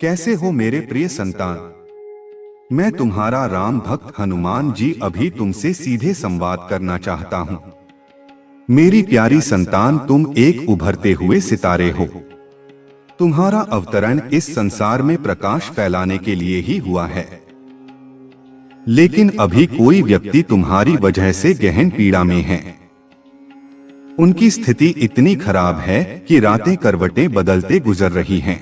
कैसे हो मेरे प्रिय संतान। मैं तुम्हारा राम भक्त हनुमान जी अभी तुमसे सीधे संवाद करना चाहता हूँ। मेरी प्यारी संतान, तुम एक उभरते हुए सितारे हो। तुम्हारा अवतरण इस संसार में प्रकाश फैलाने के लिए ही हुआ है। लेकिन अभी कोई व्यक्ति तुम्हारी वजह से गहन पीड़ा में है। उनकी स्थिति इतनी खराब है कि रातें करवटें बदलते गुजर रही हैं।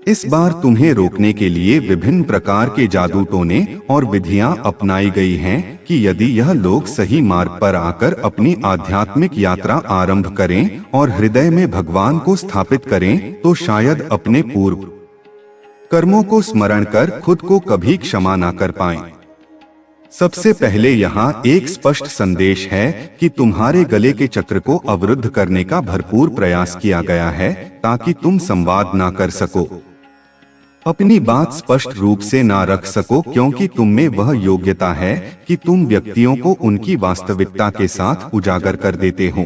इस बार तुम्हें रोकने के लिए विभिन्न प्रकार के जादू टोने और विधियां अपनाई गई हैं कि यदि यह लोग सही मार्ग पर आकर अपनी आध्यात्मिक यात्रा आरंभ करें और हृदय में भगवान को स्थापित करें तो शायद अपने पूर्व कर्मों को स्मरण कर खुद को कभी क्षमा न कर पाएं। सबसे पहले यहाँ एक स्पष्ट संदेश है कि तुम्हारे गले के चक्र को अवरुद्ध करने का भरपूर प्रयास किया गया है ताकि तुम संवाद ना कर सको, अपनी बात स्पष्ट रूप से ना रख सको, क्योंकि तुम में वह योग्यता है कि तुम व्यक्तियों को उनकी वास्तविकता के साथ उजागर कर देते हो।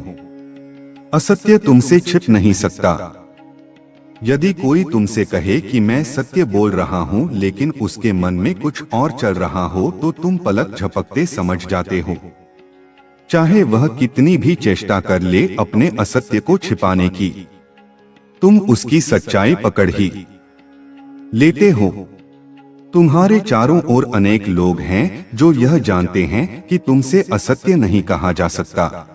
असत्य तुमसे छिप नहीं सकता। यदि कोई तुमसे कहे कि मैं सत्य बोल रहा हूँ लेकिन उसके मन में कुछ और चल रहा हो तो तुम पलक झपकते समझ जाते हो, चाहे वह कितनी भी चेष्टा कर ले अपने असत्य को छिपाने की। तुम उसकी सच्चाई पकड़ ही लेते हो। तुम्हारे चारों ओर अनेक लोग हैं जो यह जानते हैं कि तुमसे असत्य नहीं कहा जा सकता।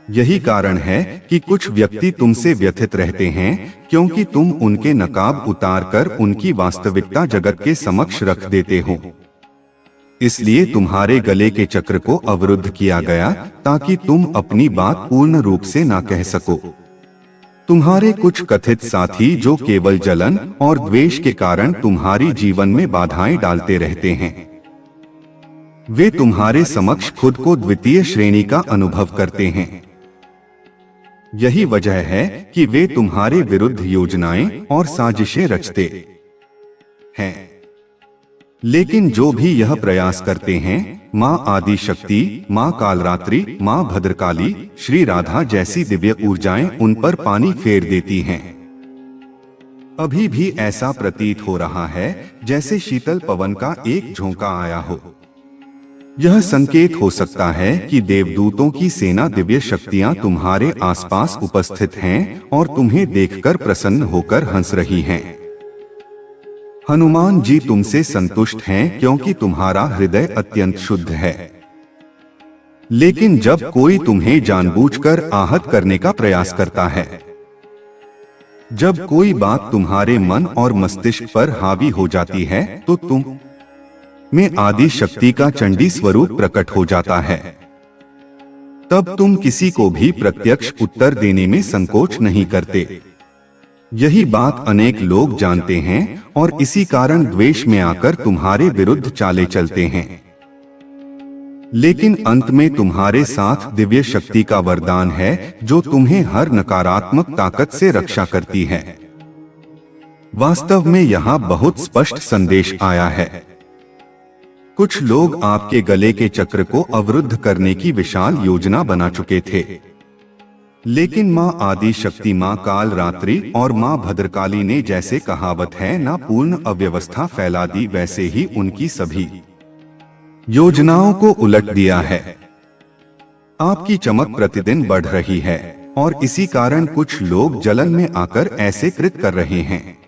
यही कारण है कि कुछ व्यक्ति तुमसे व्यथित रहते हैं, क्योंकि तुम उनके नकाब उतारकर उनकी वास्तविकता जगत के समक्ष रख देते हो। इसलिए तुम्हारे गले के चक्र को अवरुद्ध किया गया ताकि तुम अपनी बात पूर्ण रूप से ना कह सको। तुम्हारे कुछ कथित साथी जो केवल जलन और द्वेष के कारण तुम्हारी जीवन में बाधाएं डालते रहते हैं, वे तुम्हारे समक्ष खुद को द्वितीय श्रेणी का अनुभव करते हैं। यही वजह है कि वे तुम्हारे विरुद्ध योजनाएं और साजिशें रचते हैं। लेकिन जो भी यह प्रयास करते हैं, माँ आदि शक्ति, माँ कालरात्रि, माँ भद्रकाली, श्री राधा जैसी दिव्य ऊर्जाएं उन पर पानी फेर देती हैं। अभी भी ऐसा प्रतीत हो रहा है जैसे शीतल पवन का एक झोंका आया हो। यह संकेत हो सकता है कि देवदूतों की सेना, दिव्य शक्तियां तुम्हारे आसपास उपस्थित हैं और तुम्हें देखकर प्रसन्न होकर हंस रही हैं। हनुमान जी तुमसे संतुष्ट हैं क्योंकि तुम्हारा हृदय अत्यंत शुद्ध है। लेकिन जब कोई तुम्हें जानबूझकर आहत करने का प्रयास करता है, जब कोई बात तुम्हारे मन और मस्तिष्क पर हावी हो जाती है, तो तुम में आदि शक्ति का चंडी स्वरूप प्रकट हो जाता है। तब तुम किसी को भी प्रत्यक्ष उत्तर देने में संकोच नहीं करते। यही बात अनेक लोग जानते हैं और इसी कारण द्वेष में आकर तुम्हारे विरुद्ध चाले चलते हैं। लेकिन अंत में तुम्हारे साथ दिव्य शक्ति का वरदान है जो तुम्हें हर नकारात्मक ताकत से रक्षा करती है। वास्तव में यहाँ बहुत स्पष्ट संदेश आया है। कुछ लोग आपके गले के चक्र को अवरुद्ध करने की विशाल योजना बना चुके थे, लेकिन माँ आदि शक्ति, माँ काल रात्रि और माँ भद्रकाली ने, जैसे कहावत है ना, पूर्ण अव्यवस्था फैला दी, वैसे ही उनकी सभी योजनाओं को उलट दिया है। आपकी चमक प्रतिदिन बढ़ रही है और इसी कारण कुछ लोग जलन में आकर ऐसे कृत्य कर रहे हैं।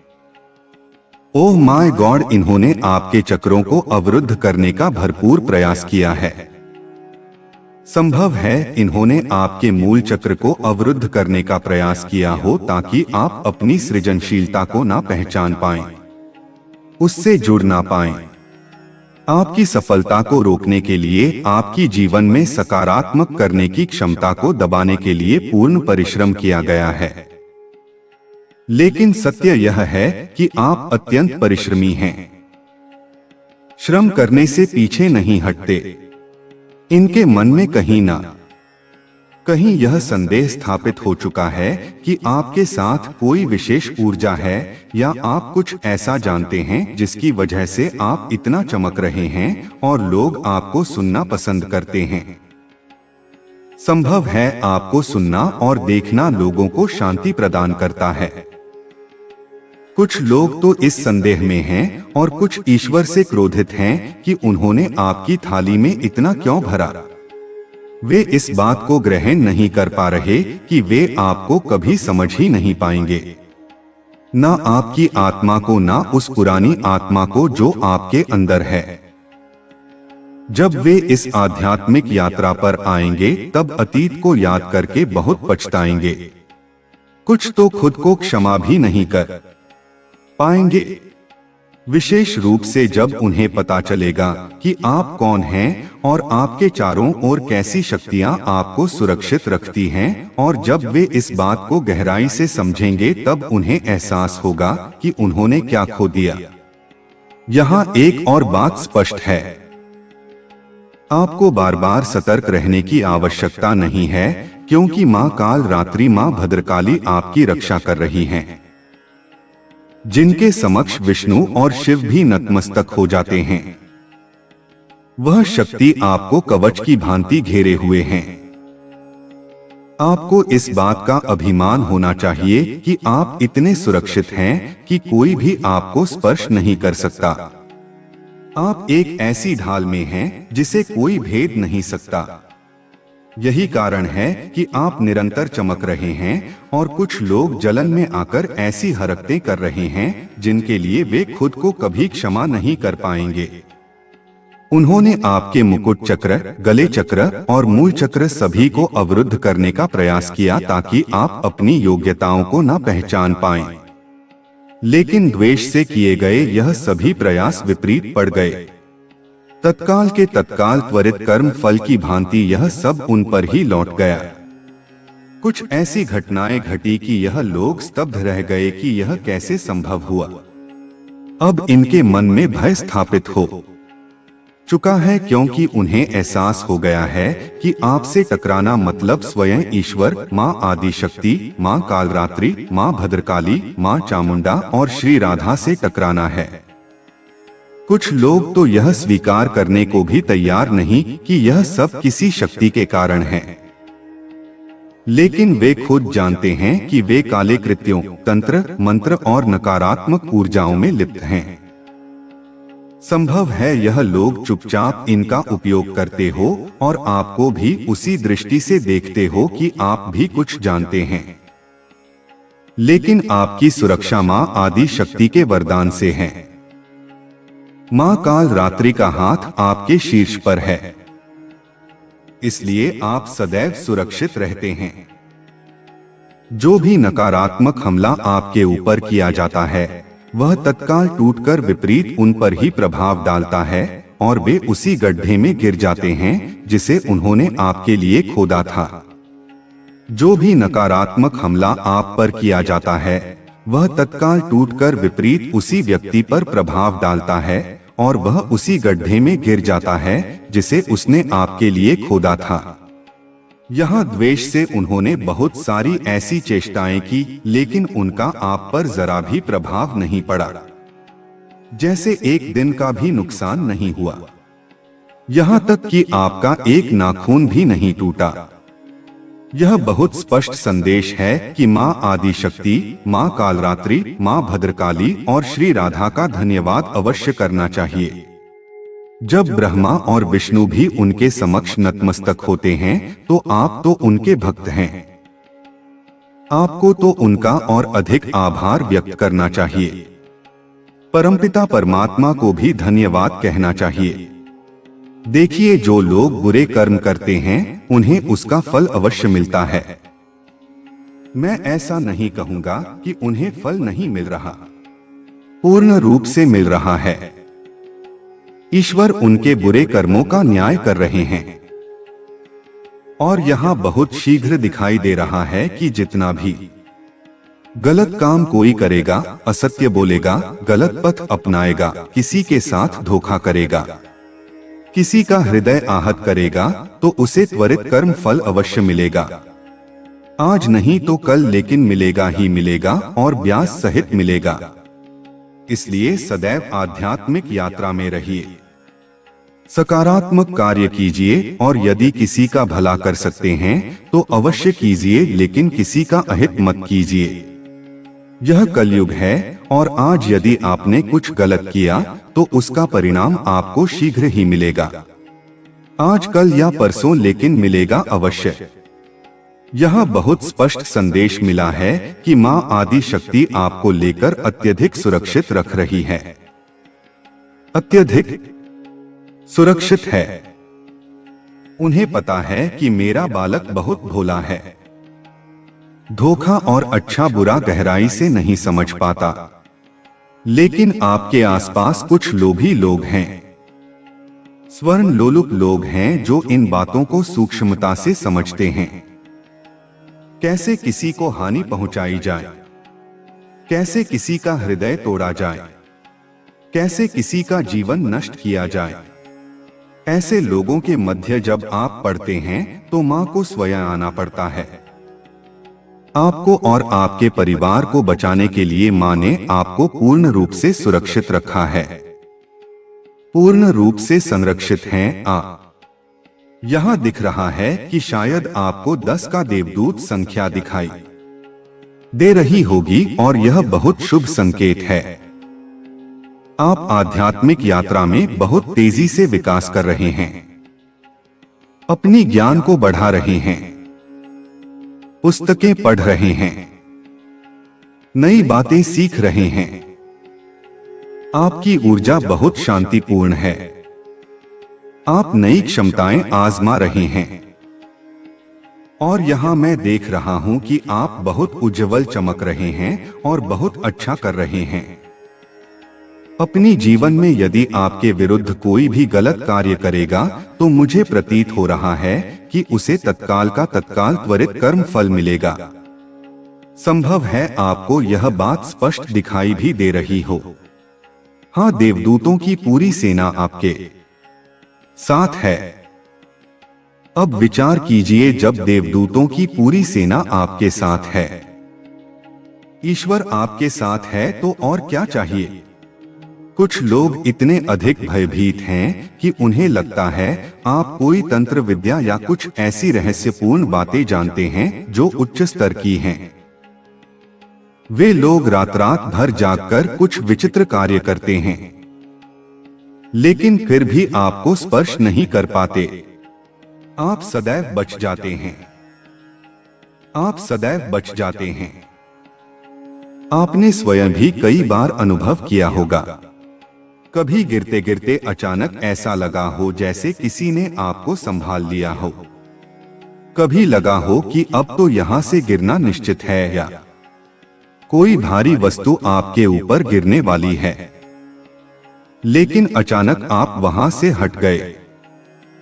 ओह माय गॉड, इन्होंने आपके चक्रों को अवरुद्ध करने का भरपूर प्रयास किया है। संभव है इन्होंने आपके मूल चक्र को अवरुद्ध करने का प्रयास किया हो ताकि आप अपनी सृजनशीलता को ना पहचान पाएं, उससे जुड़ ना पाएं। आपकी सफलता को रोकने के लिए, आपकी जीवन में सकारात्मक करने की क्षमता को दबाने के लिए पूर्ण परिश्रम किया गया है। लेकिन सत्य यह है कि आप अत्यंत परिश्रमी हैं, श्रम करने से पीछे नहीं हटते। इनके मन में कहीं ना कहीं यह संदेह स्थापित हो चुका है कि आपके साथ कोई विशेष ऊर्जा है या आप कुछ ऐसा जानते हैं जिसकी वजह से आप इतना चमक रहे हैं और लोग आपको सुनना पसंद करते हैं। संभव है आपको सुनना और देखना लोगों को शांति प्रदान करता है। कुछ लोग तो इस संदेह में हैं और कुछ ईश्वर से क्रोधित हैं कि उन्होंने आपकी थाली में इतना क्यों भरा। वे इस बात को ग्रहण नहीं कर पा रहे कि वे आपको कभी समझ ही नहीं पाएंगे, ना आपकी आत्मा को, ना उस पुरानी आत्मा को जो आपके अंदर है। जब वे इस आध्यात्मिक यात्रा पर आएंगे तब अतीत को याद करके बहुत पछताएंगे। कुछ तो खुद को क्षमा भी नहीं कर पाएंगे, विशेष रूप से जब उन्हें पता चलेगा कि आप कौन हैं और आपके चारों ओर कैसी शक्तियां आपको सुरक्षित रखती हैं। और जब वे इस बात को गहराई से समझेंगे तब उन्हें एहसास होगा कि उन्होंने क्या खो दिया। यहाँ एक और बात स्पष्ट है, आपको बार बार सतर्क रहने की आवश्यकता नहीं है, क्योंकि माँ काल रात्रि, माँ भद्रकाली आपकी रक्षा कर रही हैं, जिनके समक्ष विष्णु और शिव भी नतमस्तक हो जाते हैं। वह शक्ति आपको कवच की भांति घेरे हुए हैं। आपको इस बात का अभिमान होना चाहिए कि आप इतने सुरक्षित हैं कि कोई भी आपको स्पर्श नहीं कर सकता। आप एक ऐसी ढाल में हैं जिसे कोई भेद नहीं सकता। यही कारण है कि आप निरंतर चमक रहे हैं और कुछ लोग जलन में आकर ऐसी हरकतें कर रहे हैं जिनके लिए वे खुद को कभी क्षमा नहीं कर पाएंगे। उन्होंने आपके मुकुट चक्र, गले चक्र और मूल चक्र सभी को अवरुद्ध करने का प्रयास किया ताकि आप अपनी योग्यताओं को न पहचान पाएं। लेकिन द्वेष से किए गए यह सभी प्रयास विपरीत पड़ गए। तत्काल के तत्काल त्वरित कर्म फल की भांति यह सब उन पर ही लौट गया। कुछ ऐसी घटनाएं घटी कि यह लोग स्तब्ध रह गए कि यह कैसे संभव हुआ। अब इनके मन में भय स्थापित हो चुका है, क्योंकि उन्हें एहसास हो गया है कि आपसे टकराना मतलब स्वयं ईश्वर, माँ आदि शक्ति, माँ कालरात्रि, माँ भद्रकाली, माँ चामुंडा और श्री राधा से टकराना है। कुछ लोग तो यह स्वीकार करने को भी तैयार नहीं कि यह सब किसी शक्ति के कारण है, लेकिन वे खुद जानते हैं कि वे काले कृत्यों, तंत्र, मंत्र और नकारात्मक ऊर्जाओं में लिप्त हैं। संभव है यह लोग चुपचाप इनका उपयोग करते हो और आपको भी उसी दृष्टि से देखते हो कि आप भी कुछ जानते हैं, लेकिन आपकी सुरक्षा माँ आदि शक्ति के वरदान से है। माँ काल रात्रि का हाथ आपके शीर्ष पर है, इसलिए आप सदैव सुरक्षित रहते हैं। जो भी नकारात्मक हमला आपके ऊपर किया जाता है वह तत्काल टूटकर विपरीत उन पर ही प्रभाव डालता है और वे उसी गड्ढे में गिर जाते हैं जिसे उन्होंने आपके लिए खोदा था। जो भी नकारात्मक हमला आप पर किया जाता है वह तत्काल टूटकर विपरीत उसी व्यक्ति पर प्रभाव डालता है और वह उसी गड्ढे में गिर जाता है जिसे उसने आपके लिए खोदा था। यहाँ द्वेष से उन्होंने बहुत सारी ऐसी चेष्टाएं की, लेकिन उनका आप पर जरा भी प्रभाव नहीं पड़ा, जैसे एक दिन का भी नुकसान नहीं हुआ। यहाँ तक कि आपका एक नाखून भी नहीं टूटा। यह बहुत स्पष्ट संदेश है कि माँ आदि शक्ति, माँ कालरात्रि, माँ भद्रकाली और श्री राधा का धन्यवाद अवश्य करना चाहिए। जब ब्रह्मा और विष्णु भी उनके समक्ष नतमस्तक होते हैं तो आप तो उनके भक्त हैं। आपको तो उनका और अधिक आभार व्यक्त करना चाहिए। परमपिता परमात्मा को भी धन्यवाद कहना चाहिए। देखिए, जो लोग बुरे कर्म करते हैं उन्हें उसका फल अवश्य मिलता है। मैं ऐसा नहीं कहूंगा कि उन्हें फल नहीं मिल रहा, पूर्ण रूप से मिल रहा है। ईश्वर उनके बुरे कर्मों का न्याय कर रहे हैं और यहाँ बहुत शीघ्र दिखाई दे रहा है कि जितना भी गलत काम कोई करेगा, असत्य बोलेगा, गलत पथ अपनाएगा, किसी के साथ धोखा करेगा, किसी का हृदय आहत करेगा, तो उसे त्वरित कर्म फल अवश्य मिलेगा। आज नहीं तो कल, लेकिन मिलेगा ही मिलेगा और ब्याज सहित मिलेगा। इसलिए सदैव आध्यात्मिक यात्रा में रहिए, सकारात्मक कार्य कीजिए और यदि किसी का भला कर सकते हैं तो अवश्य कीजिए, लेकिन किसी का अहित मत कीजिए। यह कलयुग है और आज यदि आपने कुछ गलत किया तो उसका परिणाम आपको शीघ्र ही मिलेगा। आज कल या परसों, लेकिन मिलेगा अवश्य। यह बहुत स्पष्ट संदेश मिला है कि मां आदि शक्ति आपको लेकर अत्यधिक सुरक्षित रख रही है। अत्यधिक सुरक्षित है। उन्हें पता है कि मेरा बालक बहुत भोला है, धोखा और अच्छा बुरा गहराई से नहीं समझ पाता। लेकिन आपके आसपास कुछ लोभी लोग हैं, स्वर्ण लोलुप लोग हैं जो इन बातों को सूक्ष्मता से समझते हैं। कैसे किसी को हानि पहुंचाई जाए, कैसे किसी का हृदय तोड़ा जाए, कैसे किसी का जीवन नष्ट किया जाए। ऐसे लोगों के मध्य जब आप पड़ते हैं तो मां को स्वयं आना पड़ता है। आपको और आपके परिवार को बचाने के लिए मां ने आपको पूर्ण रूप से सुरक्षित रखा है, पूर्ण रूप से संरक्षित हैं आप। यहां दिख रहा है कि शायद आपको 10 का देवदूत संख्या दिखाई दे रही होगी और यह बहुत शुभ संकेत है। आप आध्यात्मिक यात्रा में बहुत तेजी से विकास कर रहे हैं, अपनी ज्ञान को बढ़ा रहे हैं, पुस्तकें पढ़ रहे हैं, नई बातें सीख रहे हैं। आपकी ऊर्जा बहुत शांतिपूर्ण है। आप नई क्षमताएं आजमा रहे हैं और यहां मैं देख रहा हूं कि आप बहुत उज्जवल चमक रहे हैं और बहुत अच्छा कर रहे हैं। अपनी जीवन में यदि आपके विरुद्ध कोई भी गलत कार्य करेगा तो मुझे प्रतीत हो रहा है कि उसे तत्काल का तत्काल त्वरित कर्म फल मिलेगा। संभव है आपको यह बात स्पष्ट दिखाई भी दे रही हो। हाँ, देवदूतों की पूरी सेना आपके साथ है। अब विचार कीजिए, जब देवदूतों की पूरी सेना आपके साथ है, ईश्वर आपके साथ है तो और क्या चाहिए। कुछ लोग इतने अधिक भयभीत हैं कि उन्हें लगता है आप कोई तंत्र विद्या या कुछ ऐसी रहस्यपूर्ण बातें जानते हैं जो उच्च स्तर की हैं। वे लोग रात रात भर जागकर कुछ विचित्र कार्य करते हैं, लेकिन फिर भी आपको स्पर्श नहीं कर पाते। आप सदैव बच जाते हैं, आप सदैव बच जाते हैं। आपने स्वयं भी कई बार अनुभव किया होगा। कभी गिरते गिरते अचानक ऐसा लगा हो जैसे किसी ने आपको संभाल लिया हो। कभी लगा हो कि अब तो यहां से गिरना निश्चित है या कोई भारी वस्तु आपके ऊपर गिरने वाली है, लेकिन अचानक आप वहां से हट गए।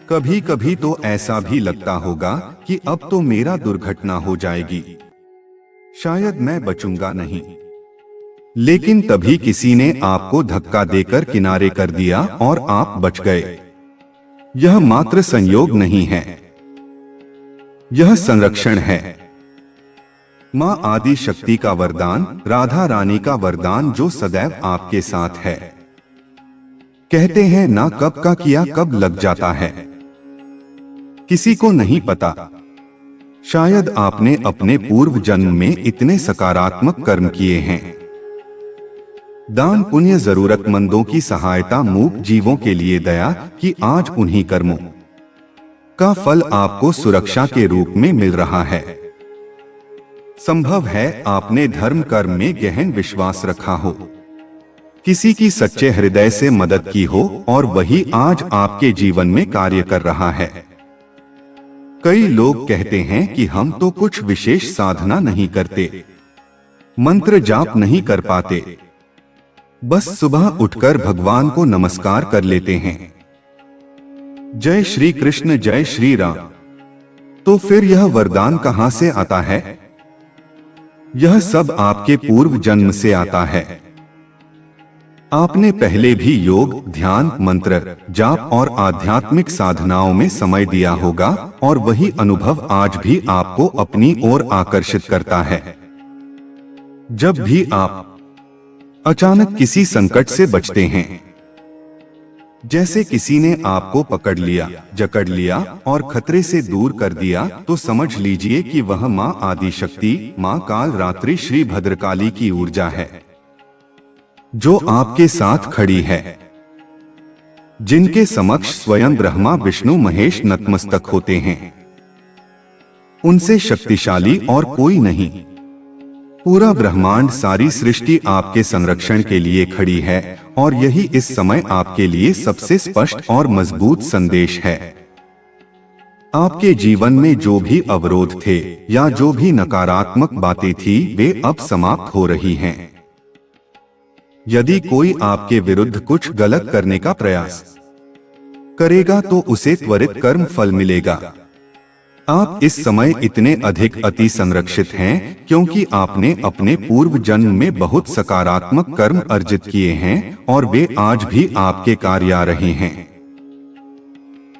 कभी कभी तो ऐसा भी लगता होगा कि अब तो मेरा दुर्घटना हो जाएगी, शायद मैं बचूंगा नहीं। लेकिन तभी किसी ने आपको धक्का देकर किनारे कर दिया और आप बच गए। यह मात्र संयोग नहीं है, यह संरक्षण है। मां आदि शक्ति का वरदान, राधा रानी का वरदान जो सदैव आपके साथ है। कहते हैं ना, कब का किया कब लग जाता है, किसी को नहीं पता। शायद आपने अपने पूर्व जन्म में इतने सकारात्मक कर्म किए हैं, दान पुण्य, जरूरतमंदों की सहायता, मूक जीवों के लिए दया, कि आज उन्हीं कर्मों का फल आपको सुरक्षा के रूप में मिल रहा है। संभव है आपने धर्म कर्म में गहन विश्वास रखा हो, किसी की सच्चे हृदय से मदद की हो और वही आज आपके जीवन में कार्य कर रहा है। कई लोग कहते हैं कि हम तो कुछ विशेष साधना नहीं करते, मंत्र जाप नहीं कर पाते, बस सुबह उठकर भगवान को नमस्कार कर लेते हैं। जय श्री कृष्ण, जय श्री राम। तो फिर यह वरदान कहां से आता है? यह सब आपके पूर्व जन्म से आता है। आपने पहले भी योग, ध्यान, मंत्र जाप और आध्यात्मिक साधनाओं में समय दिया होगा और वही अनुभव आज भी आपको अपनी ओर आकर्षित करता है। जब भी आप अचानक किसी संकट से बचते हैं, जैसे किसी ने आपको पकड़ लिया, जकड़ लिया और खतरे से दूर कर दिया, तो समझ लीजिए कि वह माँ आदिशक्ति, माँ काल रात्रि श्री भद्रकाली की ऊर्जा है, जो आपके साथ खड़ी है, जिनके समक्ष स्वयं ब्रह्मा विष्णु महेश नतमस्तक होते हैं। उनसे शक्तिशाली और कोई नहीं। पूरा ब्रह्मांड, सारी सृष्टि आपके संरक्षण के लिए खड़ी है और यही इस समय आपके लिए सबसे स्पष्ट और मजबूत संदेश है। आपके जीवन में जो भी अवरोध थे या जो भी नकारात्मक बातें थी, वे अब समाप्त हो रही हैं। यदि कोई आपके विरुद्ध कुछ गलत करने का प्रयास करेगा तो उसे त्वरित कर्म फल मिलेगा। आप इस समय इतने अधिक अति संरक्षित हैं क्योंकि आपने अपने पूर्व जन्म में बहुत सकारात्मक कर्म अर्जित किए हैं और वे आज भी आपके कार्य आ रहे हैं।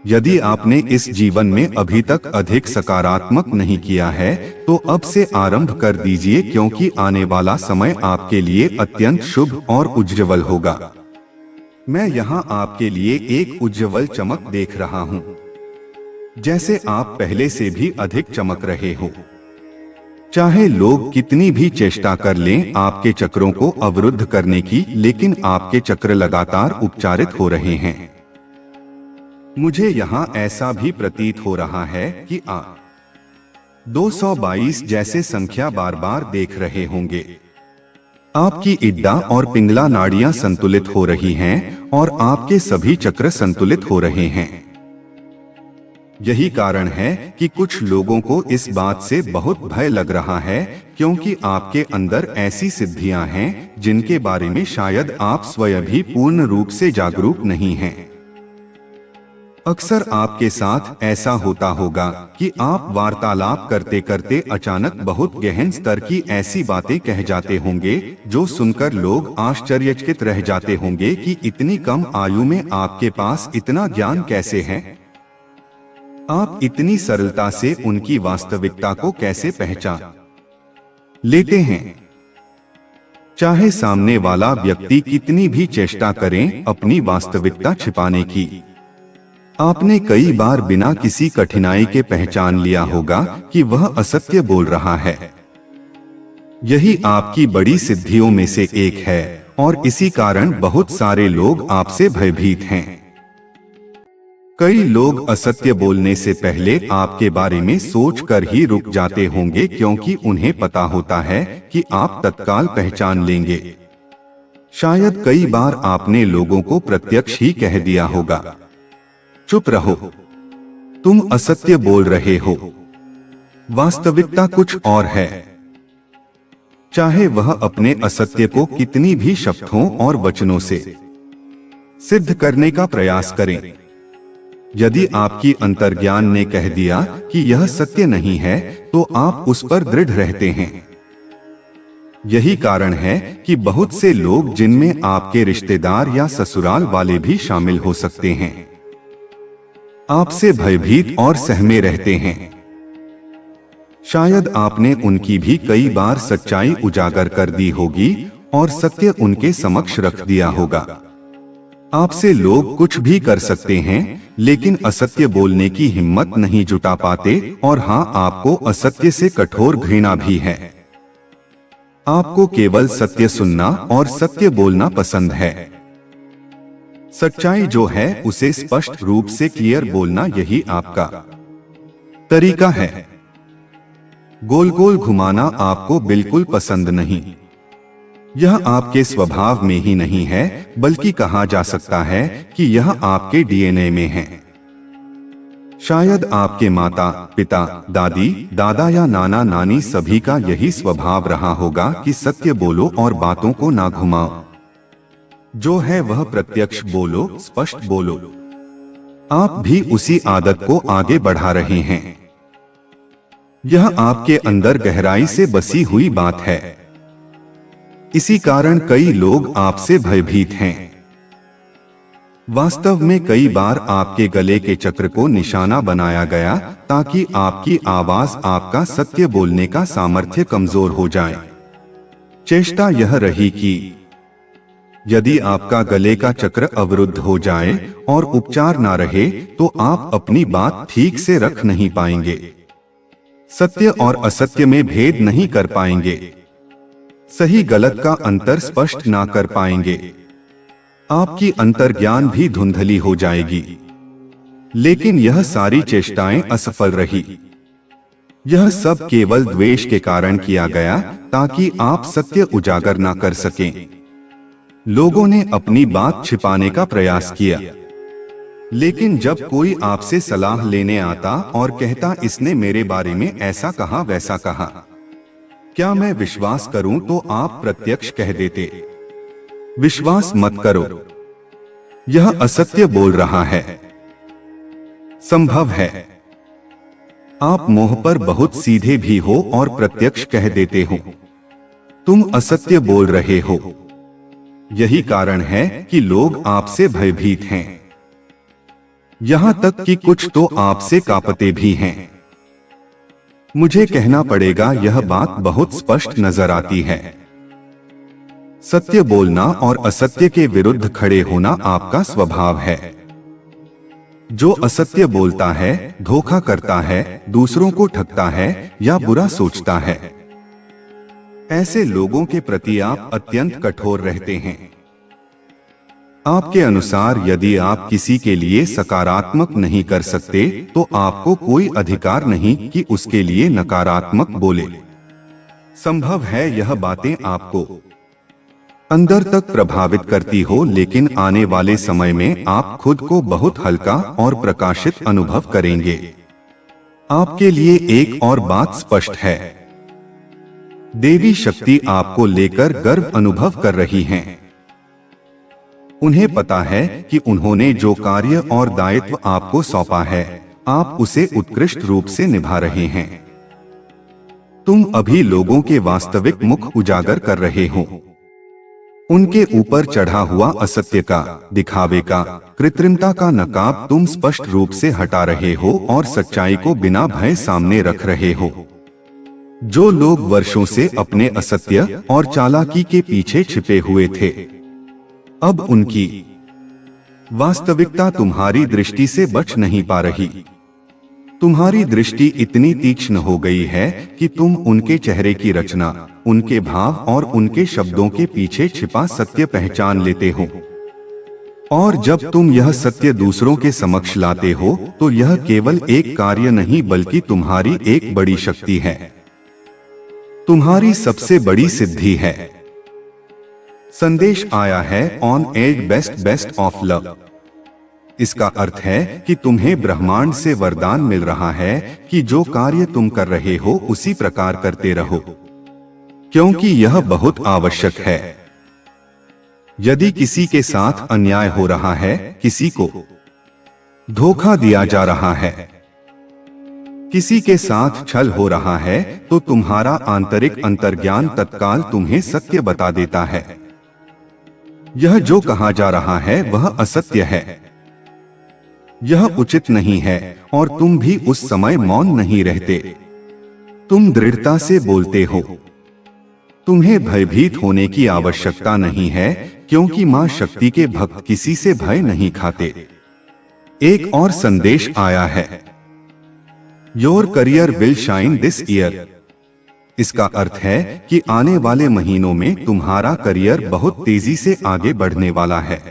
यदि आपने इस जीवन में अभी तक अधिक सकारात्मक नहीं किया है तो अब से आरंभ कर दीजिए, क्योंकि आने वाला समय आपके लिए अत्यंत शुभ और उज्ज्वल होगा। मैं यहाँ आपके लिए एक उज्ज्वल चमक देख रहा हूँ, जैसे आप पहले से भी अधिक चमक रहे हो। चाहे लोग कितनी भी चेष्टा कर लें आपके चक्रों को अवरुद्ध करने की, लेकिन आपके चक्र लगातार उपचारित हो रहे हैं। मुझे यहाँ ऐसा भी प्रतीत हो रहा है कि आप 222 जैसे संख्या बार बार देख रहे होंगे। आपकी इड्डा और पिंगला नाड़ियां संतुलित हो रही हैं और आपके सभी चक्र संतुलित हो रहे हैं। यही कारण है कि कुछ लोगों को इस बात से बहुत भय लग रहा है, क्योंकि आपके अंदर ऐसी सिद्धियां हैं जिनके बारे में शायद आप स्वयं भी पूर्ण रूप से जागरूक नहीं हैं। अक्सर आपके साथ ऐसा होता होगा कि आप वार्तालाप करते करते अचानक बहुत गहन स्तर की ऐसी बातें कह जाते होंगे जो सुनकर लोग आश्चर्यचकित रह जाते होंगे कि इतनी कम आयु में आपके पास इतना ज्ञान कैसे है। आप इतनी सरलता से उनकी वास्तविकता को कैसे पहचान लेते हैं। चाहे सामने वाला व्यक्ति कितनी भी चेष्टा करें अपनी वास्तविकता छिपाने की, आपने कई बार बिना किसी कठिनाई के पहचान लिया होगा कि वह असत्य बोल रहा है। यही आपकी बड़ी सिद्धियों में से एक है और इसी कारण बहुत सारे लोग आपसे भयभीत हैं। कई लोग असत्य बोलने से पहले आपके बारे में सोचकर ही रुक जाते होंगे, क्योंकि उन्हें पता होता है कि आप तत्काल पहचान लेंगे। शायद कई बार आपने लोगों को प्रत्यक्ष ही कह दिया होगा, चुप रहो, तुम असत्य बोल रहे हो, वास्तविकता कुछ और है। चाहे वह अपने असत्य को कितनी भी शब्दों और वचनों से सिद्ध करने का प्रयास करें, यदि आपकी अंतर्ज्ञान ने कह दिया कि यह सत्य नहीं है तो आप उस पर दृढ़ रहते हैं। यही कारण है कि बहुत से लोग, जिनमें आपके रिश्तेदार या ससुराल वाले भी शामिल हो सकते हैं, आपसे भयभीत और सहमे रहते हैं। शायद आपने उनकी भी कई बार सच्चाई उजागर कर दी होगी और सत्य उनके समक्ष रख दिया होगा। आपसे लोग कुछ भी कर सकते हैं, लेकिन असत्य बोलने की हिम्मत नहीं जुटा पाते, और हाँ, आपको असत्य से कठोर घृणा भी है। आपको केवल सत्य सुनना और सत्य बोलना पसंद है। सच्चाई जो है उसे स्पष्ट रूप से क्लियर बोलना, यही आपका तरीका है। गोल गोल घुमाना आपको बिल्कुल पसंद नहीं। यह आपके स्वभाव में ही नहीं है, बल्कि कहा जा सकता है कि यह आपके डीएनए में है। शायद आपके माता पिता, दादी दादा या नाना नानी सभी का यही स्वभाव रहा होगा कि सत्य बोलो और बातों को ना घुमाओ। जो है वह प्रत्यक्ष बोलो, स्पष्ट बोलो। आप भी उसी आदत को आगे बढ़ा रहे हैं। यह आपके अंदर गहराई से बसी हुई बात है। इसी कारण कई लोग आपसे भयभीत हैं। वास्तव में कई बार आपके गले के चक्र को निशाना बनाया गया ताकि आपकी आवाज, आपका सत्य बोलने का सामर्थ्य कमजोर हो जाए। चेष्टा यह रही कि यदि आपका गले का चक्र अवरुद्ध हो जाए और उपचार ना रहे तो आप अपनी बात ठीक से रख नहीं पाएंगे, सत्य और असत्य में भेद नहीं कर पाएंगे, सही गलत का अंतर स्पष्ट ना कर पाएंगे, आपकी अंतर्ज्ञान भी धुंधली हो जाएगी। लेकिन यह सारी चेष्टाएं असफल रही। यह सब केवल द्वेष के कारण किया गया ताकि आप सत्य उजागर ना कर सकें। लोगों ने अपनी बात छिपाने का प्रयास किया, लेकिन जब कोई आपसे सलाह लेने आता और कहता इसने मेरे बारे में ऐसा कहा वैसा कहा, क्या मैं विश्वास करूं, तो आप प्रत्यक्ष कह देते विश्वास मत करो, यह असत्य बोल रहा है। संभव है आप मोह पर बहुत सीधे भी हो और प्रत्यक्ष कह देते हो तुम असत्य बोल रहे हो। यही कारण है कि लोग आपसे भयभीत हैं, यहां तक कि कुछ तो आपसे कांपते भी हैं। मुझे कहना पड़ेगा, यह बात बहुत स्पष्ट नजर आती है। सत्य बोलना और असत्य के विरुद्ध खड़े होना आपका स्वभाव है। जो असत्य बोलता है, धोखा करता है, दूसरों को ठगता है या बुरा सोचता है, ऐसे लोगों के प्रति आप अत्यंत कठोर रहते हैं। आपके अनुसार यदि आप किसी के लिए सकारात्मक नहीं कर सकते तो आपको कोई अधिकार नहीं कि उसके लिए नकारात्मक बोले। संभव है यह बातें आपको अंदर तक प्रभावित करती हो, लेकिन आने वाले समय में आप खुद को बहुत हल्का और प्रकाशित अनुभव करेंगे। आपके लिए एक और बात स्पष्ट है, देवी शक्ति आपको लेकर गर्व अनुभव कर रही हैं। उन्हें पता है कि उन्होंने जो कार्य और दायित्व आपको सौंपा है, आप उसे उत्कृष्ट रूप से निभा रहे हैं। तुम अभी लोगों के वास्तविक मुख उजागर कर रहे हो। उनके ऊपर चढ़ा हुआ असत्य का, दिखावे का, कृत्रिमता का नकाब तुम स्पष्ट रूप से हटा रहे हो और सच्चाई को बिना भय सामने रख रहे हो। जो लोग वर्षों से अपने असत्य और चालाकी के पीछे छिपे हुए थे, अब उनकी वास्तविकता तुम्हारी दृष्टि से बच नहीं पा रही। तुम्हारी दृष्टि इतनी तीक्ष्ण हो गई है कि तुम उनके चेहरे की रचना, उनके भाव और उनके शब्दों के पीछे छिपा सत्य पहचान लेते हो। और जब तुम यह सत्य दूसरों के समक्ष लाते हो तो यह केवल एक कार्य नहीं बल्कि तुम्हारी एक बड़ी शक्ति है, तुम्हारी सबसे बड़ी सिद्धि है। संदेश आया है on age best of love. इसका अर्थ है कि तुम्हें ब्रह्मांड से वरदान मिल रहा है कि जो कार्य तुम कर रहे हो उसी प्रकार करते रहो, क्योंकि यह बहुत आवश्यक है। यदि किसी के साथ अन्याय हो रहा है, किसी को धोखा दिया जा रहा है, किसी के साथ छल हो रहा है, तो तुम्हारा आंतरिक अंतर्ज्ञान तत्काल तुम्हें सत्य बता देता है। यह जो कहा जा रहा है वह असत्य है, यह उचित नहीं है, और तुम भी उस समय मौन नहीं रहते। तुम दृढ़ता से बोलते हो। तुम्हें भयभीत होने की आवश्यकता नहीं है, क्योंकि मां शक्ति के भक्त किसी से भय नहीं खाते। एक और संदेश आया है, your career will shine this year. इसका अर्थ है कि आने वाले महीनों में तुम्हारा करियर बहुत तेजी से आगे बढ़ने वाला है।